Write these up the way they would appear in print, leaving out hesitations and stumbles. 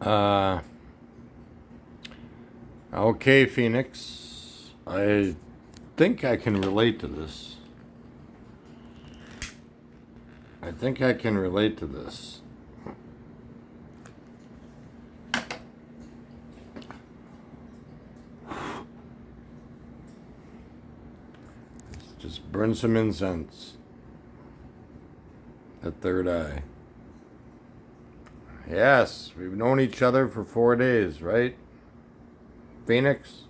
Uh, okay, Phoenix. I think I can relate to this. Just burn some incense. The third eye. Yes, we've known each other for 4 days, right? Phoenix?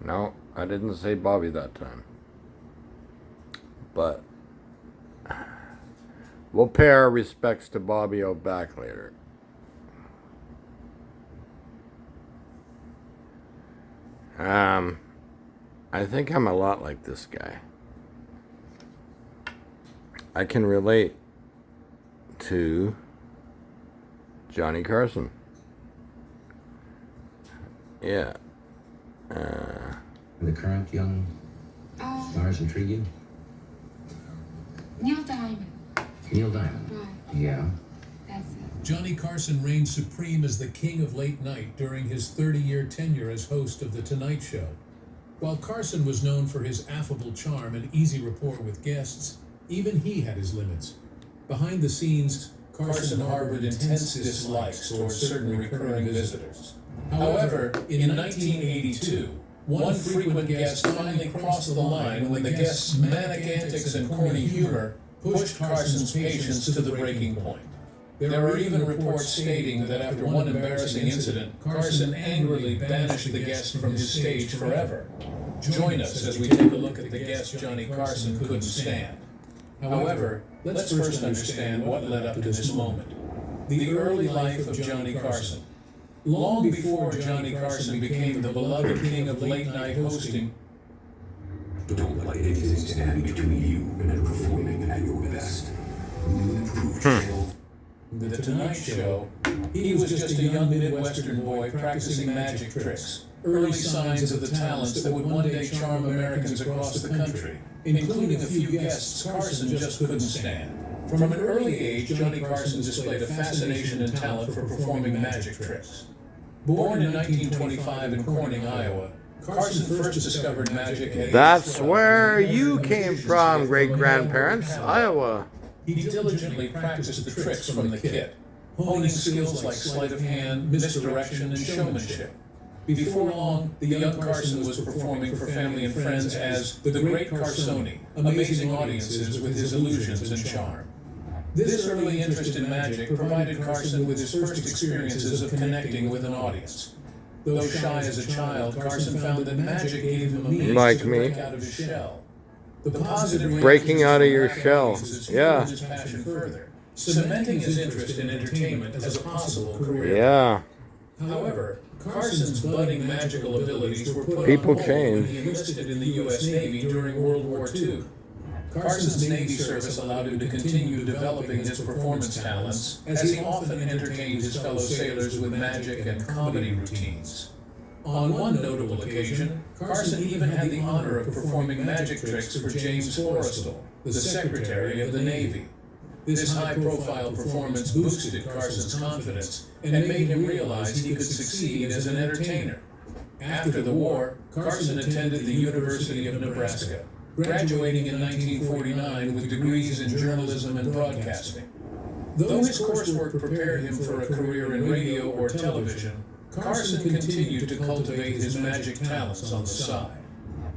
No, I didn't say Bobby that time. But we'll pay our respects to Bobby out back later. I think I'm a lot like this guy. I can relate to Johnny Carson. Yeah. The current young stars intrigue you? Neil Diamond. Neil Diamond? Right. Yeah. That's it. Johnny Carson reigned supreme as the king of late night during his 30-year tenure as host of The Tonight Show. While Carson was known for his affable charm and easy rapport with guests, even he had his limits. Behind the scenes, Carson harbored intense dislikes towards certain recurring visitors. However, in 1982, one frequent guest finally crossed the line when the guest's manic antics and corny humor pushed Carson's patience to the breaking point. There are even reports stating that after one embarrassing incident, Carson angrily banished the guest from his stage forever. Join us as we take a look at the guest Johnny Carson couldn't stand. However, let's first understand what led up to this moment. The early life of Johnny Carson. Long before Johnny Carson became the beloved king of late-night hosting, don't let anything stand between you and performing at your best. Newly proved show. The Tonight Show, he was just a young Midwestern boy practicing magic tricks, early signs of the talents that would one day charm Americans across the country, including a few guests Carson just couldn't stand. From an early age, Johnny Carson displayed a fascination and talent for performing magic tricks. Born in 1925 in Corning, Iowa, Carson first discovered magic at That's where you came from, great-grandparents, Iowa. He diligently practiced the tricks from the kit, honing skills like sleight of hand, misdirection, and showmanship. Before long, the young Carson was performing for family and friends as the Great Carsoni, amazing audiences with his illusions and charm. This early interest in magic provided Carson with his first experiences of connecting with an audience. Though shy as a child, Carson found that magic gave him a means Like to me. break out of his shell. The positive Breaking out of your shell. Yeah. his passion further, cementing his interest in entertainment as a possible career. Yeah. However, Carson's budding magical abilities were put People on hold change. when he enlisted in the U.S. Navy during World War II. Carson's Navy service allowed him to continue developing his performance talents, as he often entertained his fellow sailors with magic and comedy routines. On one notable occasion, Carson even had the honor of performing magic tricks for James Forrestal, the Secretary of the Navy. This high-profile performance boosted Carson's confidence and made him realize he could succeed as an entertainer. After the war, Carson attended the University of Nebraska, graduating in 1949 with degrees in journalism and broadcasting. Though his coursework prepared him for a career in radio or television, Carson continued to cultivate his magic talents on the side.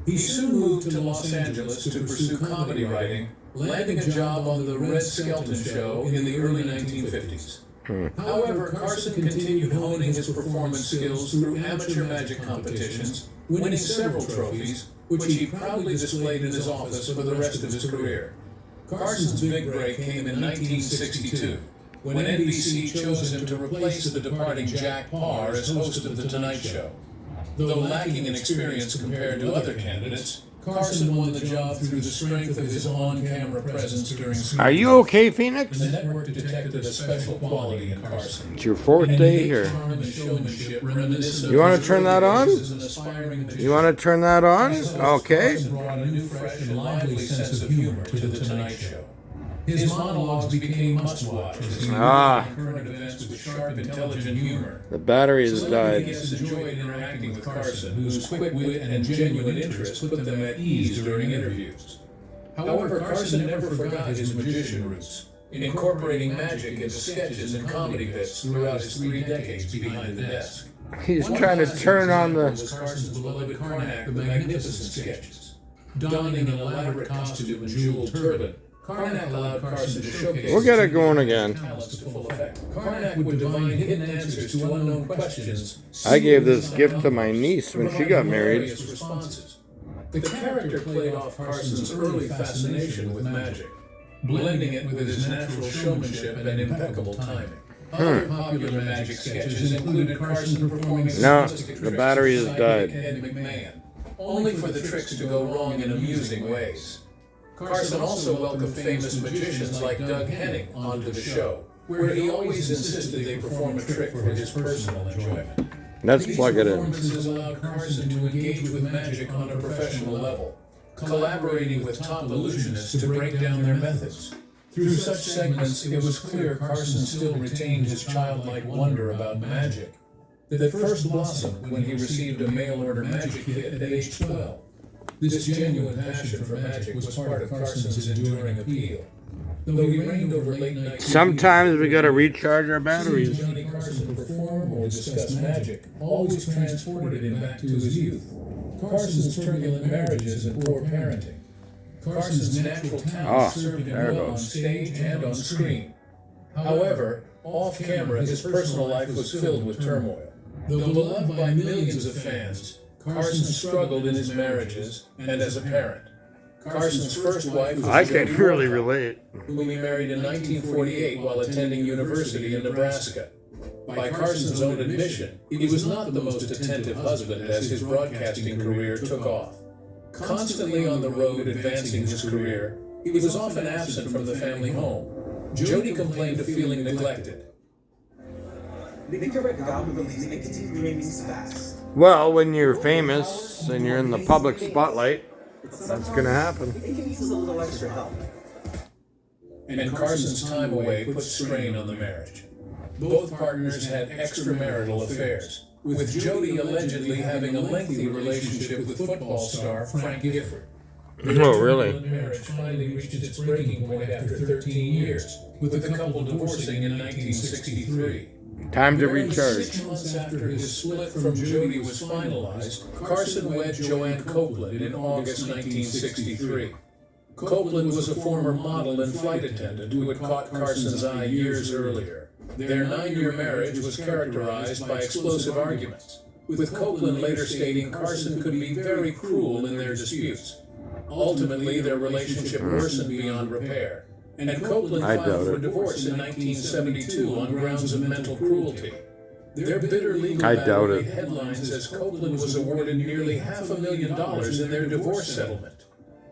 He soon moved to Los Angeles to pursue comedy writing, landing a job on The Red Skelton Show in the early 1950s. However, Carson continued honing his performance skills through amateur magic competitions, winning several trophies, which he proudly displayed in his office for the rest of his career. Carson's big break came in 1962, when NBC chose him to replace the departing Jack Paar as host of The Tonight Show. Though lacking in experience compared to other candidates, Carson won the job through the strength of his on-camera presence during Are you okay, Phoenix? The network detected a special quality in Carson. It's your fourth day here. You want to turn that on? You want to turn that on? Okay. Brought a new, fresh, and lively sense of humor to The Tonight Show. His monologues became must-watch as he Ah. current events with sharp, intelligent humor. The battery has Celebrity died. guests enjoyed interacting with Carson, whose quick wit and genuine interest put them at ease during interviews. However, Carson never forgot his magician roots, incorporating magic into sketches and comedy bits throughout his 3 decades behind the desk. He's trying to turn on the... was Carson's beloved Karnak the Magnificent sketches. Donning an elaborate costume and jeweled turban, Karnak allowed Carson to showcase We'll get it going again. talents to full effect. Karnak would divine hidden answers to unknown questions. I gave this gift to my niece when she got married. Hilarious responses. The character played off Carson's early fascination with magic, blending it with his natural showmanship and impeccable timing. Other popular magic sketches included Carson performing No, sadistic the tricks battery with has sidekick died. Ed McMahon, only for the tricks to go wrong in amusing ways. Carson also welcomed famous magicians like Doug Henning onto the show, where he always insisted they perform a trick for his personal enjoyment. Let's plug it in. Performances allowed Carson to engage with magic on a professional level, collaborating with top illusionists to break down their methods. Through such segments, it was clear Carson still retained his childlike wonder about magic, that first blossomed when he received a mail-order magic kit at age 12. This genuine passion for magic was part of Carson's enduring appeal. Though he reigned over late-night... Sometimes we gotta recharge our batteries. Seeing Jonny Carson perform or discuss magic always transported him back to his youth. Carson's turbulent marriages and poor parenting. Carson's natural talent served him well on stage and on screen. However, off-camera, his personal life was filled with turmoil. Though beloved by millions of fans, Carson struggled in his marriages and as a parent. Carson's first wife was I can Jody really Wolf, relate. whom he married in 1948 while attending university in Nebraska. By Carson's own admission, he was not the most attentive husband as his broadcasting career took off. Constantly on the road advancing his career, he was often absent from the family home. Jody complained of feeling neglected. Well, when you're famous and you're in the public spotlight, that's gonna happen. And Carson's time away put strain on the marriage. Both partners had extramarital affairs, with Jody allegedly having a lengthy relationship with football star Frank Gifford. Oh, really? The marriage finally reached its breaking point after 13 years, with the couple divorcing in 1963. Time to Barely recharge. 6 months after his split from Jody was finalized, Carson wed Joanne Copeland in August 1963. Copeland was a former model and flight attendant who had caught Carson's eye years earlier. Their 9-year marriage was characterized by explosive arguments, with Copeland later stating Carson could be very cruel in their disputes. Ultimately, their relationship worsened beyond repair, and Copeland I doubt filed for it. divorce in 1972 on grounds of mental cruelty. Their bitter legal I battle doubt made it. headlines as Copeland was awarded nearly $500,000 in their divorce settlement.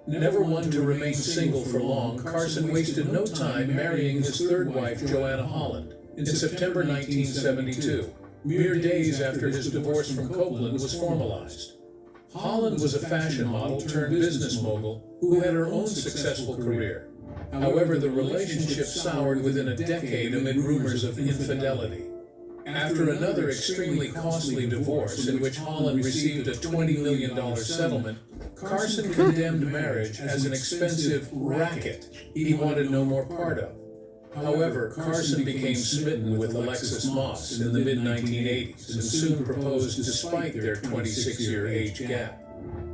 Never one to remain single for long, Carson wasted no time marrying his third wife, Joanna Holland, in September 1972, mere days after his divorce from Copeland was formalized. Holland was a fashion model turned business mogul who had her own successful career. However, the relationship soured within a decade amid rumors of infidelity. After another extremely costly divorce in which Holland received a $20 million settlement, Carson condemned marriage as an expensive racket he wanted no more part of. However, Carson became smitten with Alexis Moss in the mid-1980s and soon proposed despite their 26-year age gap.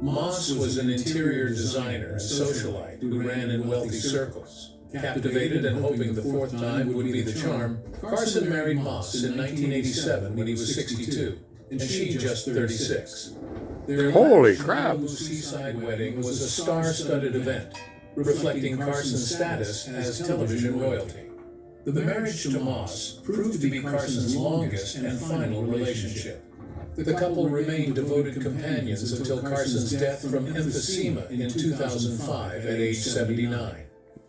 Moss was an interior designer and socialite who ran in wealthy circles. Captivated and hoping the fourth time would be the charm, Carson married Moss in 1987 when he was 62, and she just 36. Their Holy lavish crap. Malibu seaside wedding was a star-studded event, reflecting Carson's status as television royalty. The marriage to Moss proved to be Carson's longest and final relationship. The couple remained devoted companions until Carson's death from emphysema in 2005 at age 79.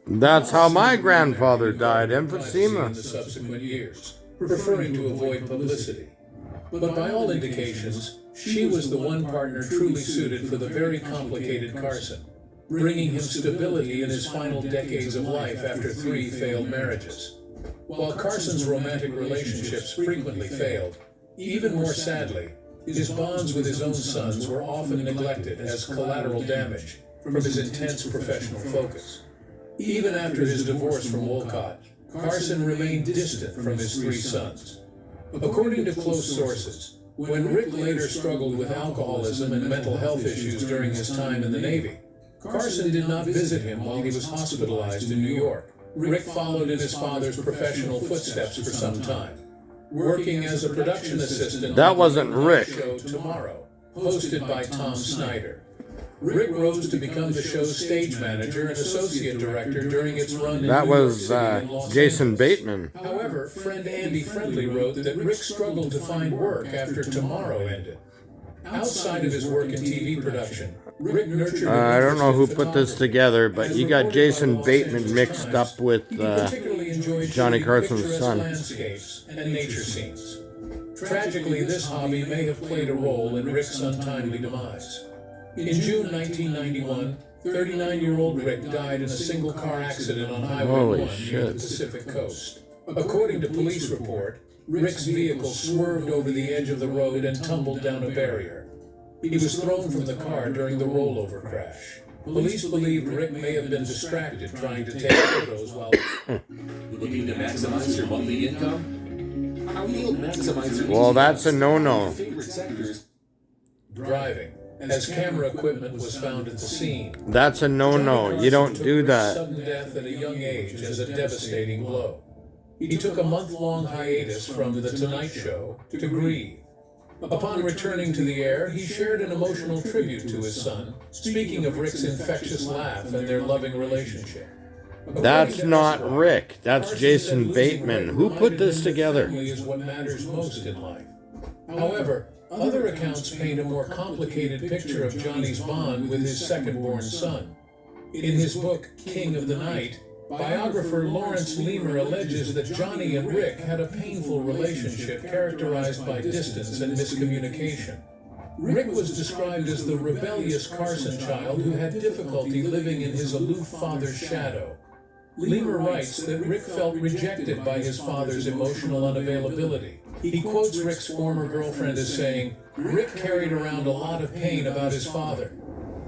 That's how my grandfather died, In emphysema. the subsequent years, preferring to avoid publicity. But by all indications, she was the one partner truly suited for the very complicated Carson. bringing him stability in his final decades of life after 3 failed marriages. While Carson's romantic relationships frequently failed, even more sadly, his bonds with his own sons were often neglected as collateral damage from his intense professional focus. Even after his divorce from Wolcott, Carson remained distant from his 3 sons. According to close sources, when Rick later struggled with alcoholism and mental health issues during his time in the Navy, Carson did not visit him while he was hospitalized in New York. Rick followed in his father's professional footsteps for some time, working as a production assistant. That wasn't on the Rick. show Tomorrow, hosted by Tom Snyder. Rick rose to become the show's stage manager and associate director during its run in That New York was City and Los Jason Angeles. Bateman. However, friend Andy Friendly wrote that Rick struggled to find work after Tomorrow ended. Outside of his work in TV production, Rick nurtured I don't know who put this together, but you got Jason Bateman mixed up with He particularly enjoyed Johnny shooting Carson's picturesque son. landscapes and nature scenes. Tragically, this hobby may have played a role in Rick's untimely demise. In June 1991, 39-year-old Rick died in a single-car accident on Highway Holy 1 near shit. the Pacific Coast. According to police report, Rick's vehicle swerved over the edge of the road and tumbled down a barrier. He was thrown from the car during the rollover crash. Police believed Rick may have been distracted trying to take photos while Looking to maximize your monthly income? How will maximize your Well, that's a no-no. favorite sectors? driving, as camera equipment was found at the scene. That's a no-no. You don't do that. Sudden death at a young age as a devastating blow. He took a month-long hiatus from The Tonight Show to grieve. Upon returning to the air, he shared an emotional tribute to his son, speaking of Rick's infectious laugh and their loving relationship. That's not Rick. That's Jason Bateman. Who put this together? Family is what matters most in life. However, other accounts paint a more complicated picture of Johnny's bond with his second-born son. In his book, King of the Night, biographer Lawrence Lemur alleges that Johnny and Rick had a painful relationship characterized by distance and miscommunication. Rick was described as the rebellious Carson child who had difficulty living in his aloof father's shadow. Lemur writes that Rick felt rejected by his father's emotional unavailability. He quotes Rick's former girlfriend as saying, "Rick carried around a lot of pain about his father."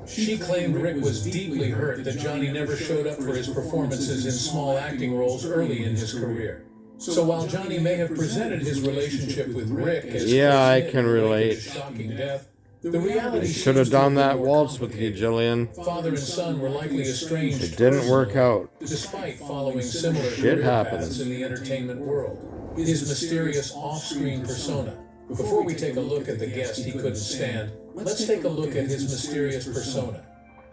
She claimed Rick was deeply hurt that Johnny never showed up for his performances in small acting roles early in his career. So while Johnny may have presented his relationship with Rick as Yeah, I close-knit can and related relate. to shocking death, the reality Should have seems to done be that more waltz with you, complicated. Jillian. Father and son were likely estranged. It didn't work out. Despite following similar Shit career happens. paths in the entertainment world. His mysterious off-screen persona. Before we take a look at the guest he couldn't stand, let's take a look at his mysterious persona.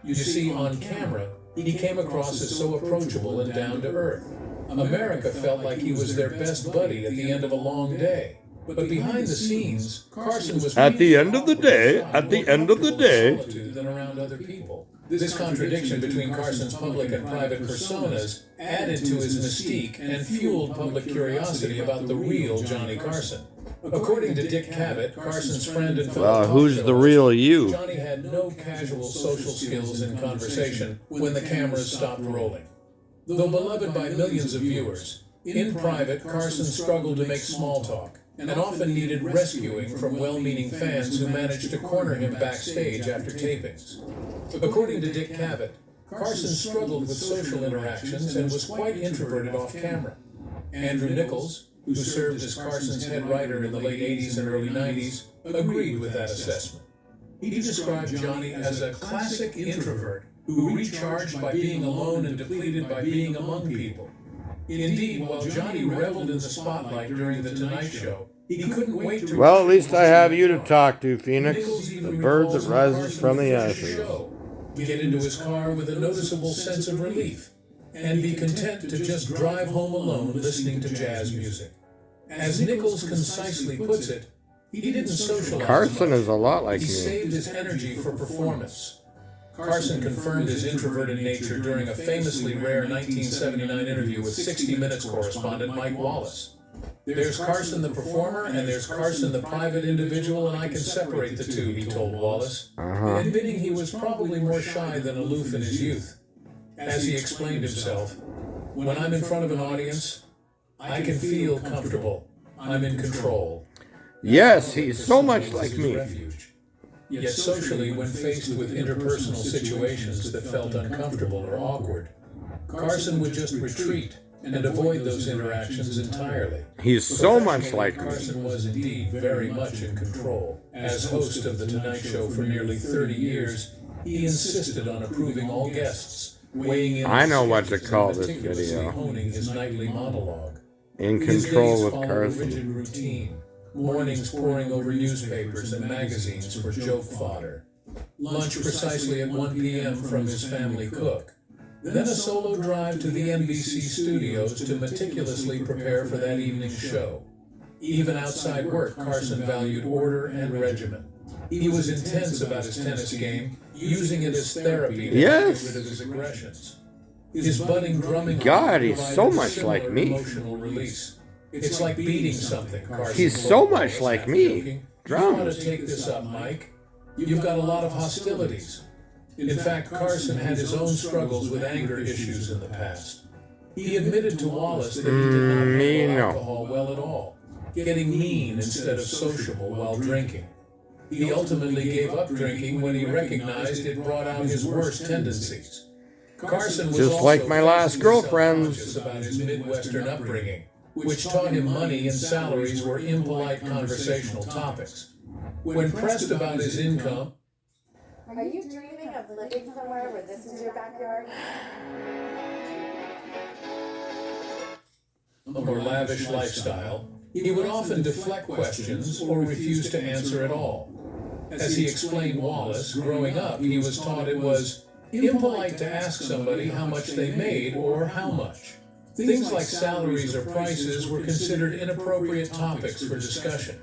You see, on camera, he came across as so approachable and down-to-earth. America felt like he was their best buddy at the end of a long day. But behind the scenes, Carson was At the end of the day, at the end of the day. solitude than around other people. This contradiction between Carson's public and private personas added to his mystique and fueled public curiosity about the real Johnny Carson. According to Dick Cavett, Carson's friend and fellow Well, talk who's show the host, real you? Johnny had no casual social skills in conversation when the cameras stopped rolling. Though beloved by millions of viewers, in private, Carson struggled to make small talk and often needed rescuing from well-meaning fans who managed to corner him backstage after tapings. According to Dick Cavett, Carson struggled with social interactions and was quite introverted off camera. Andrew Nichols, who served as Carson's head writer in the late 80s and early 90s, agreed with that assessment. He described Johnny as a classic introvert who recharged by being alone and depleted by being among people. Indeed, while Johnny reveled in the spotlight during The Tonight Show, he couldn't wait to Well, at least I have you to talk to, Phoenix. Nichols The even bird recalls that how rises Carson from the would finish ashes. show, get into his car with a noticeable sense of relief, and be content to just drive home alone listening to jazz music. As Nichols concisely puts it, he didn't socialize Carson much. is a lot like He me. saved his energy for performance. Carson confirmed his introverted nature during a famously rare 1979 interview with 60 Minutes correspondent Mike Wallace. There's Carson the performer, and there's Carson the private individual, and I can separate the two, he told Wallace, admitting he was probably more shy than aloof in his youth. As he explained himself, when I'm in front of an audience, I can feel comfortable. I'm in control. Yes, he's so much like me. Yet socially, when faced with interpersonal situations that felt uncomfortable or awkward, Carson would just retreat and avoid those interactions entirely. He's so much like me. Carson was indeed very much in control. As host of The Tonight Show for nearly 30 years, he insisted on approving all guests, weighing in. I know what to call this video. Honing his nightly monologue. In control His with days followed a Carson. rigid routine. Mornings poring over newspapers and magazines for joke fodder. Lunch precisely at 1 p.m. from his family cook. Then a solo drive to the NBC studios to meticulously prepare for that evening's show. Even outside work, Carson valued order and regimen. He was intense about his tennis game, using it as therapy to get rid of his aggressions. His budding drumming God, he's so provided much like similar me. Emotional release. It's like beating something, Carson. He's so told much Wallace like after me. joking. Drums. You want to take this up, Mike? You've got a lot of hostilities. In fact, Carson had his own struggles with anger issues in the past. He admitted to Wallace that he did not handle alcohol well at all, getting mean instead of sociable while drinking. He ultimately gave up drinking when he recognized it brought out his worst tendencies. Carson was Just also like my last fiercely girlfriends. self-conscious about his Midwestern upbringing, which taught him money and salaries were impolite conversational topics. When pressed about his income, Are you dreaming of living somewhere where this is your backyard? or lavish lifestyle, he would often deflect questions or refuse to answer at all. As he explained Wallace, growing up, he was taught it was impolite to ask somebody how much they made or how much. Things like salaries or prices were considered inappropriate topics for discussion.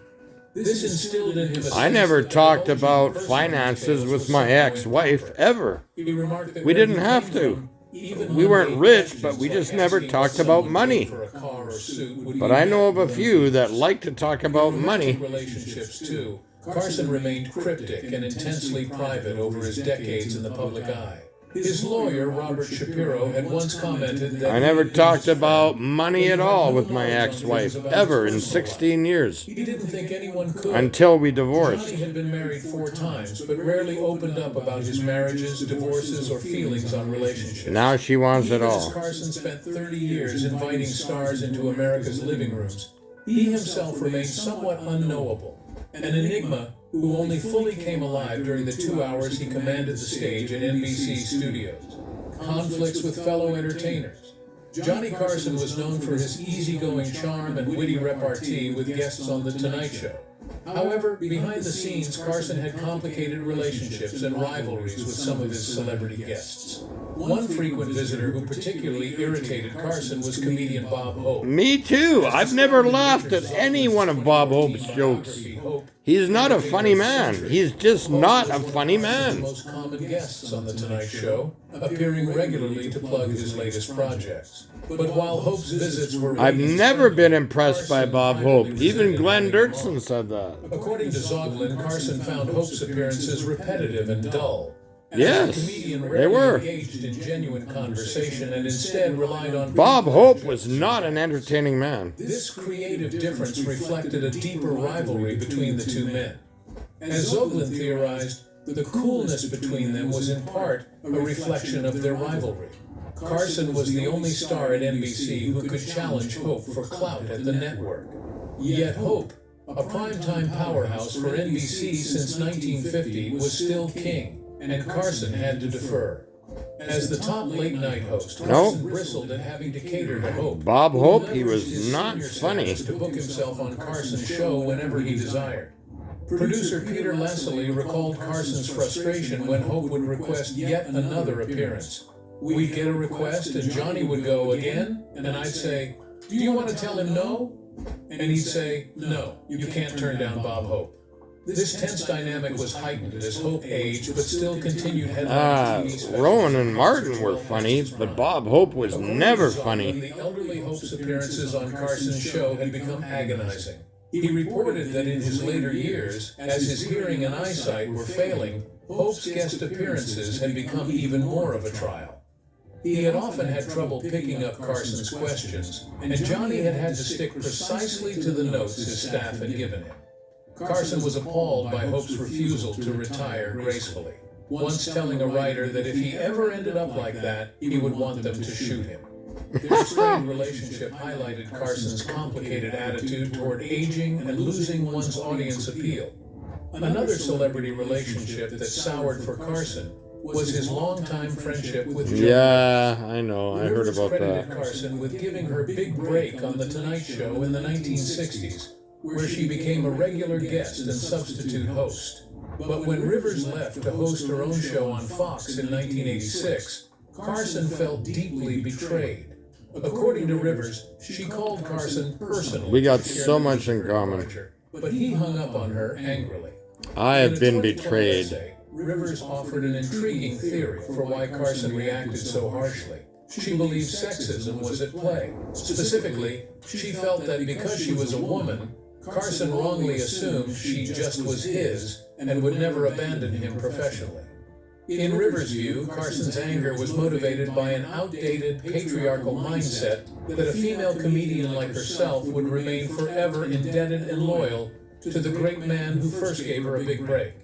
This instilled in him a I never talked about finances with my ex-wife, ever. He remarked that We where didn't he have came to. from, even We weren't mundane rich, questions but we like just never asking talked what about someone money. paid for a car or suit would But be I know of a valuable few that interest. like to talk about money. Relationships too. Carson remained cryptic and intensely private over his decades in the public eye. His lawyer, Robert Shapiro, had once commented that I never talked about money at all with my ex-wife, ever in 16 years, he didn't think anyone could. until we divorced. Jonny had been married 4 times, but rarely opened up about his marriages, divorces, or feelings on relationships. Now she wants it Even as all. Carson spent 30 years inviting stars into America's living rooms, he himself remained somewhat unknowable, an enigma who only fully came alive during the 2 hours he commanded the stage at NBC studios. Conflicts with fellow entertainers. Johnny Carson was known for his easygoing charm and witty repartee with guests on The Tonight Show. However, behind the scenes, Carson had complicated relationships and rivalries with some of his celebrity guests. One frequent visitor who particularly irritated Carson was comedian Bob Hope. Me too. I've never laughed at any one of Bob Hope's jokes. He's not a funny man. He's just not a funny The man. most common guests on The Tonight Show, appearing regularly to plug his latest projects. But while Hope's visits were I've ratings never friendly, been impressed by Carson Bob privately Hope. Even resented Glenn having Dirksen Hope. said that. According to Zoglin, Carson found Hope's appearances repetitive and dull. And Yes, the comedian they rarely were. engaged in genuine conversation and instead relied on Bob Hope was not an entertaining man. This creative difference reflected a deeper rivalry between the two men. As Zoglin theorized, the coolness between them was in part a reflection of their rivalry. Carson was the only star at NBC who could challenge Hope for clout at the network. Yet Hope, a primetime powerhouse for NBC since 1950, was still king, and Carson had to defer. As the top late-night host, Carson bristled at having to cater to Hope. Bob who Hope, he leveraged was his not senior funny. status to book himself on Carson's show whenever he desired. Producer Peter Leslie recalled Carson's frustration when Hope would request yet another appearance. We'd get a request and Johnny would go again, and I'd say, "Do you want to tell him no?" And he'd say, "No, you can't turn down Bob Hope." This tense dynamic was heightened as Hope aged, but still continued headlining TV specials. Rowan and Martin were funny, but Bob Hope was never funny. The elderly Hope's appearances on Carson's show had become agonizing. He reported that in his later years, as his hearing and eyesight were failing, Hope's guest appearances had become even more of a trial. He had often had trouble picking up Carson's questions, and Jonny had had to stick precisely to the notes his staff had given him. Carson was appalled by Hope's refusal to retire gracefully, once telling a writer that if he ever ended up like that, he would want them to shoot him. Their strained relationship highlighted Carson's complicated attitude toward aging and losing one's audience appeal. Another celebrity relationship that soured for Carson was his longtime friendship with Jonny. Yeah, I know. I heard about credited that. Carson with giving her big break on The Tonight Show in the 1960s, where she became a regular guest and substitute host. But when Rivers left to host her own show on Fox in 1986, Carson felt deeply betrayed. According to Rivers, she called Carson personally. We got so much in common. But he hung up on her angrily. I have In a been 2012 betrayed. essay, Rivers offered an intriguing theory for why Carson reacted so harshly. She believed sexism was at play. Specifically, she felt that because she was a woman, Carson wrongly assumed she just was his and would never abandon him professionally. In Rivers' view, Carson's anger was motivated by an outdated patriarchal mindset that a female comedian like herself would remain forever indebted and loyal to the great man who first gave her a big break.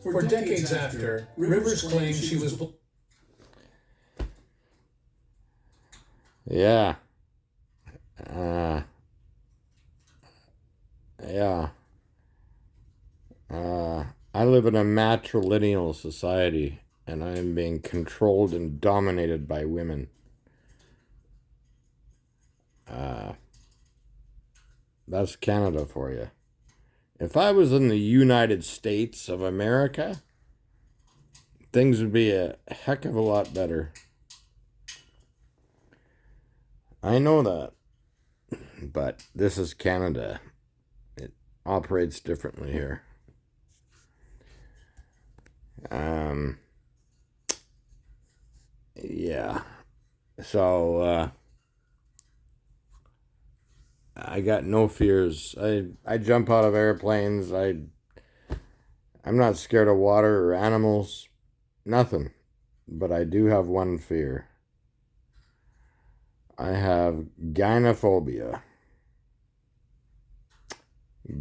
For decades after, Rivers claimed she was... Yeah. I live in a matrilineal society, and I am being controlled and dominated by women. That's Canada for you. If I was in the United States of America, things would be a heck of a lot better. I know that. But this is Canada. It operates differently here. Yeah. So, I got no fears. I jump out of airplanes. I'm not scared of water or animals. Nothing. But I do have one fear. I have gynophobia.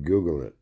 Google it.